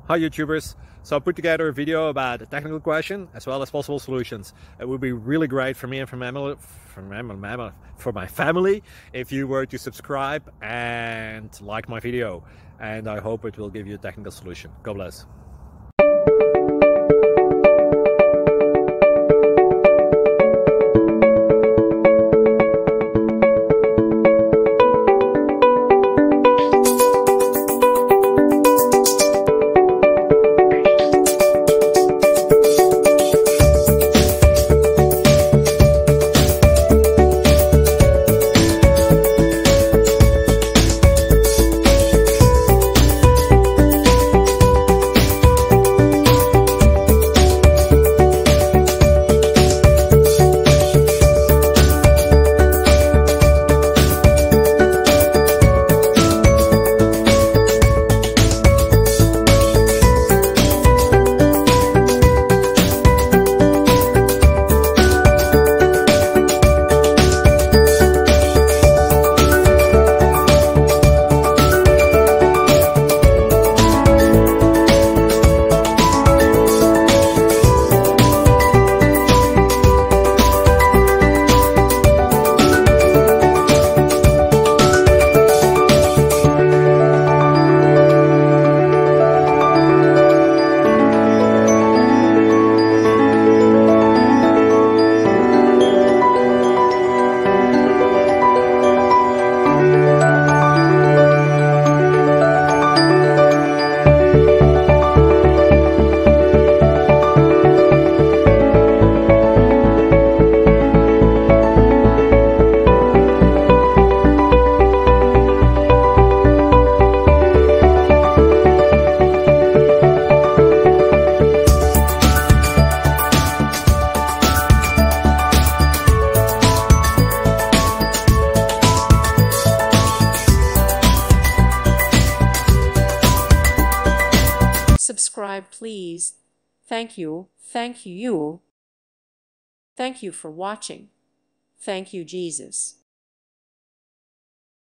Hi YouTubers! So I put together a video about a technical question as well as possible solutions. It would be really great for me and for my family if you were to subscribe and like my video, and I hope it will give you a technical solution. God bless. Subscribe, please. Thank you. Thank you. Thank you for watching. Thank you, Jesus.